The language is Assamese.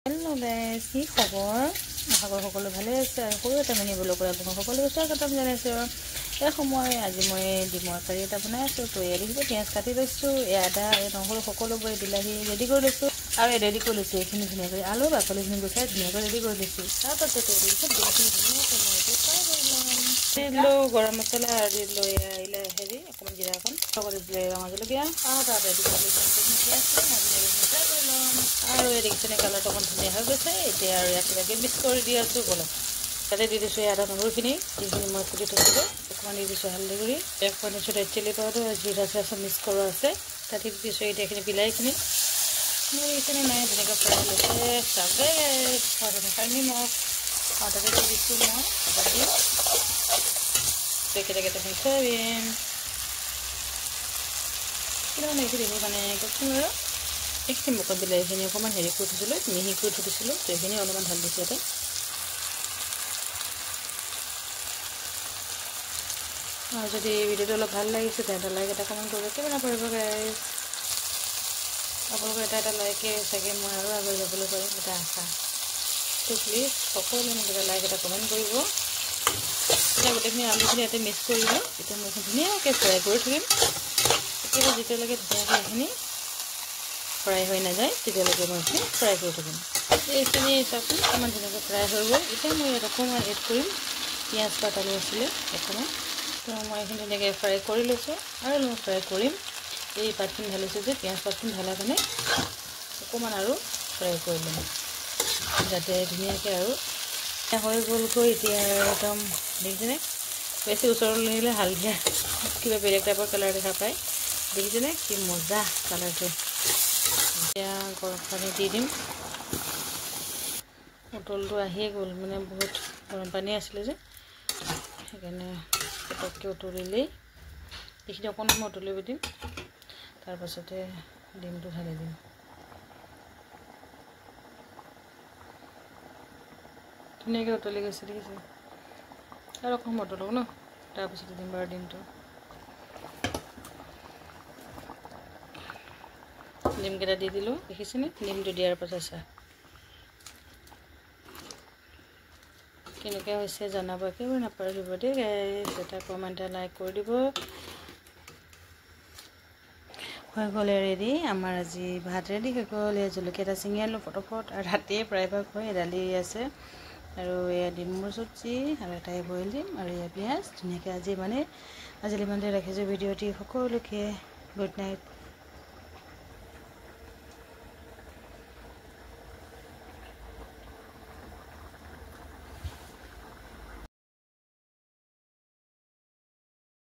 Hello guys, কি খবৰ? আশা কৰো সকলো ভালে আছে আৰু সৰু এটা মিনি ব্লগ কৰি আপোনালোক সকলো স্বাগতম জনাইছো। এই সময় আজি মই ডিমৰ কাৰী এটা বনাই আছো। তো এৰি পিঁয়াজ কাটি লৈছো, আদা নহৰু সকলোবোৰ বিলাহী ৰেডি কৰি লৈছো আৰু ৰেডি কৰি লৈছো। এইখিনি ধুনীয়াকৈ আলু বাকলিখিনি গুচাই ধুনীয়াকৈ ৰেডি কৰি লৈছো। তাৰপাছত দিলো গৰম মছলা আৰু দিলো হেৰি অকণমান জিৰা অকণ লগত দিলে ৰঙা জলকীয়া আৰু তাত ৰেডি কৰি আৰু এই দেখিছেনে কালাৰটো অকণ ধুনীয়া হৈ গৈছে। এতিয়া আৰু একেলগে মিক্স কৰি দি আছোঁ বলক। তাতে দি দিছোঁ আদা নহৰুখিনি যিখিনি মই কুটি থৈছিলোঁ অকণমান দি দিছোঁ হালধি গুড়ি, অকণমান দিছোঁ ৰেড চিলি পাউডাৰ, জিৰা চব মিক্স কৰা আছে। তাতে দি দিছোঁ এতিয়া এইখিনি বিলাহীখিনি এইখিনি নাই ধুনীয়াকৈ ফ্ৰাই লৈছে চাগে নিমখ আৰু তাতে দি দিছোঁ মই দিম কেইটা চয়াবিন কিন্তু এইখিনি মানে কওকচোন আৰু এইখিনি মুখত বিলাহীখিনি অকণমান হেৰি কৰি থৈছিলোঁ, মিহি কৰি থৈ দিছিলোঁ। তো এইখিনি অলপমান ঢালি দিছোঁ ইয়াতে। আৰু যদি ভিডিঅ'টো অলপ ভাল লাগিছে তেন্তে লাইক এটা কমেণ্ট কৰিব কিমান পাৰিব গাইজ। আপোনালোকৰ এটা লাইকে চাগে মই আৰু আগুৱাই যাবলৈ পাৰিম এটা আশা। তো প্লিজ সকলোৱে মোক লাইক এটা কমেণ্ট কৰিব। এতিয়া গোটেইখিনি আলুখিনি ইয়াতে মিক্স কৰি দিলোঁ। এতিয়া মই ধুনীয়াকৈ ফ্ৰাই কৰি থাকিম এতিয়া যেতিয়ালৈকে ধুনীয়াকৈ এইখিনি ফ্ৰাই হৈ নাযায় তেতিয়ালৈকে মই এইখিনি ফ্ৰাই কৰি থাকিম। এইখিনি চাওকচোন অকণমান ধুনীয়াকৈ ফ্ৰাই হৈ গ'ল। এতিয়া মই ইয়াত অকণমান এড কৰিম পিঁয়াজ পাত আলু আছিলে অকণমান। তো মই এইখিনি ধুনীয়াকৈ ফ্ৰাই কৰি লৈছোঁ আৰু মই ফ্ৰাই কৰিম। এই পাতখিনি ঢালিছোঁ যে পিঁয়াজ পাতখিনি ঢালা কাৰণে অকণমান আৰু ফ্ৰাই কৰি ল'ম যাতে ধুনীয়াকৈ আৰু হৈ গ'লগৈ। এতিয়া একদম দেখিছেনে বেছি ওচৰলৈ নিলে হালধীয়া কিবা বেলেগ টাইপৰ কালাৰ দেখা পায়। দেখিছেনে কি মজা কালাৰটো। এতিয়া গৰম পানী দি দিম। উতলটো আহিয়ে গ'ল, মানে বহুত গৰম পানী আছিলে যে সেইকাৰণে পটককৈ উতলিলেই এইখিনি অকণমান মই উতলিব দিম। তাৰপাছতে ডিমটো ঢালি দিম। ধুনীয়াকৈ উতলি গৈছে দেখিছে আৰু অকণমান উতলক ন, তাৰপিছতে দিম বাৰু ডিমটো। ডিমকেইটা দি দিলোঁ দেখিছেনে। ডিমটো দিয়াৰ পাছত চাহ কেনেকৈ হৈছে জনাব একেবাৰে নাপাহৰিব দেই গাইজ। এটা কমেণ্ট এটা লাইক কৰি দিব। হৈ গ'লে ৰেডি আমাৰ আজি ভাত ৰেডি হৈ গ'ল। এই জলকীয়া এটা ছিঙি আনিলোঁ ফটফট আৰু ৰাতিয়ে প্ৰায়ভাগ হয় দালি আছে আৰু এয়া ডিমৰ চব্জি আৰু এটাই বইল দিম আৰু এয়া পিঁয়াজ ধুনীয়াকৈ আজি ইমানে ৰাখিছোঁ ভিডিঅ'টি। সকলোকে গুড নাইট।